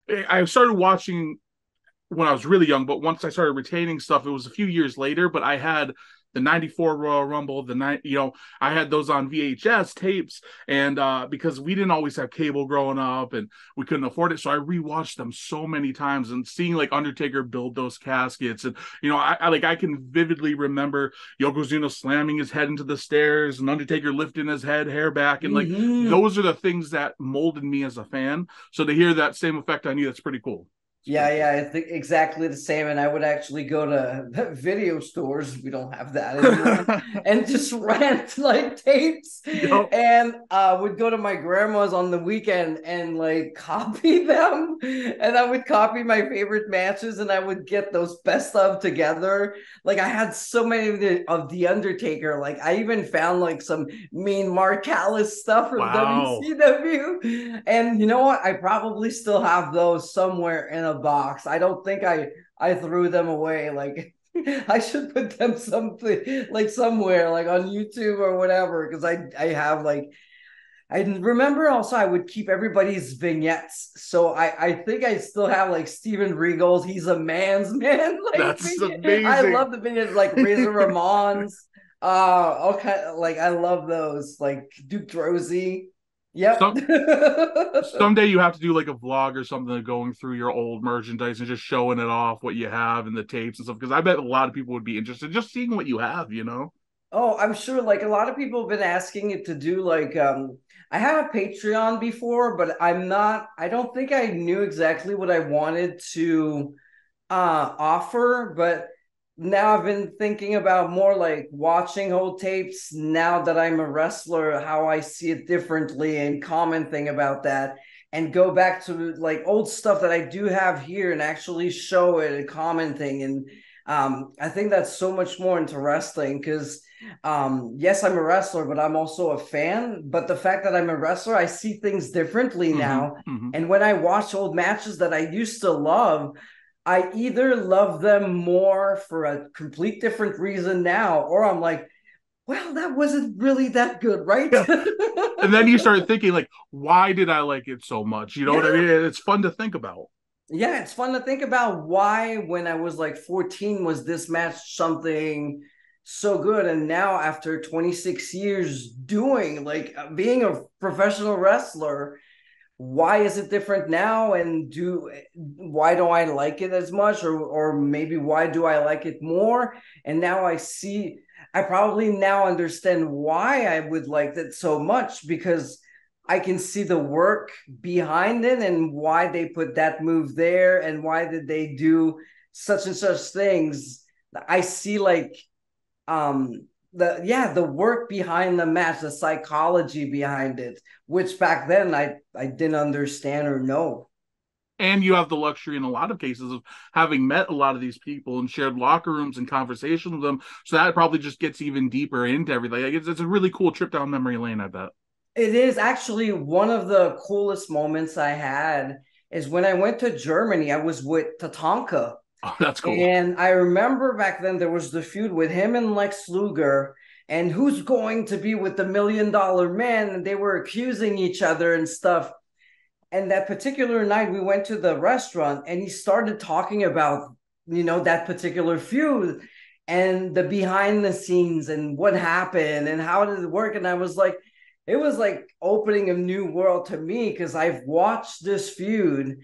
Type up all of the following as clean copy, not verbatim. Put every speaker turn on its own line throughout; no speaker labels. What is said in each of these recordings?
I started watching when I was really young, but once I started retaining stuff, it was a few years later. But I had the '94 Royal Rumble, I had those on VHS tapes, and because we didn't always have cable growing up, and we couldn't afford it, so I rewatched them so many times, and seeing like Undertaker build those caskets, and I can vividly remember Yokozuna slamming his head into the stairs, and Undertaker lifting his hair back, and like
Hmm.
those are the things that molded me as a fan. So to hear that same effect on you, that's pretty cool. It's
Yeah,
pretty cool.
yeah, I think exactly the same. And I would actually go to video stores, we don't have that anymore, and just rent like tapes.
Yep.
And would go to my grandma's on the weekend and like copy them. And I would copy my favorite matches and I would get those best of together. Like I had so many of the Undertaker. Like I even found like some mean Mark Callis stuff from
Wow.
WCW. And you know what? I probably still have those somewhere in a box. I don't think I threw them away. Like I should put them something like somewhere, like on YouTube or whatever, because I have like I remember also I would keep everybody's vignettes. So I think I still have like Steven Regal's "He's a Man's Man" like
That's
vignette. I
amazing.
love the vignettes like Razor Ramon's. Okay, like I love those like Duke Drozy. Yep.
Some Someday you have to do like a vlog or something going through your old merchandise and just showing it off what you have and the tapes and stuff. Because I bet a lot of people would be interested just seeing what you have.
Oh, I'm sure like a lot of people have been asking it to do like I had a Patreon before, but I don't think I knew exactly what I wanted to offer, but now I've been thinking about more like watching old tapes now that I'm a wrestler, how I see it differently and commenting about that and go back to like old stuff that I do have here and actually show it and commenting. And I think that's so much more interesting because yes, I'm a wrestler, but I'm also a fan. But the fact that I'm a wrestler, I see things differently
Hmm.
now.
Hmm.
And when I watch old matches that I used to love, I either love them more for a complete different reason now, or I'm like, well, that wasn't really that good, right?
Yeah. And then you start thinking like, why did I like it so much? You know what I
Yeah.
mean? It's fun to think about.
Yeah, it's fun to think about why when I was like 14 was this match something so good, and now after 26 years doing like being a professional wrestler, why is it different now, and do why don't I like it as much, or maybe why do I like it more? And now I probably now understand why I would like it so much, because I can see the work behind it and why they put that move there and why did they do such and such things. I see like the work behind the match, the psychology behind it, which back then I didn't understand or know.
And you have the luxury in a lot of cases of having met a lot of these people and shared locker rooms and conversations with them. So that probably just gets even deeper into everything. Like it's a really cool trip down memory lane, I bet.
It is actually one of the coolest moments I had is when I went to Germany. I was with Tatanka.
Oh, that's cool.
And I remember back then there was the feud with him and Lex Luger, and who's going to be with the $1 million man. And they were accusing each other and stuff. And that particular night, we went to the restaurant and he started talking about, that particular feud and the behind the scenes and what happened and how did it work. And I was like, it was like opening a new world to me because I've watched this feud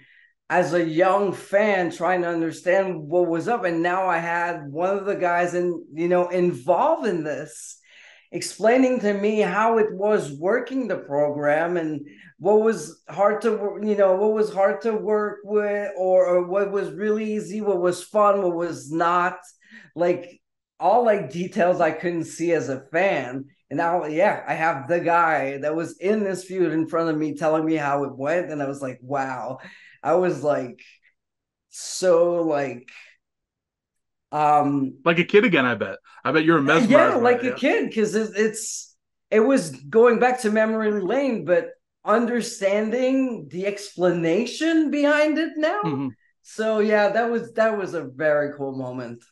as a young fan trying to understand what was up. And now I had one of the guys involved in this explaining to me how it was working the program and what was hard to work with, or what was really easy, what was fun, what was not, like all like details I couldn't see as a fan. And now, yeah, I have the guy that was in this feud in front of me telling me how it went. And I was like, wow. I was like, so like, um,
Like a kid again, I bet. I bet you're
yeah,
mesmerized by
like
it.
a
Yeah.
kid, because it was going back to memory lane, but understanding the explanation behind it now.
Hmm.
So yeah, that was a very cool moment.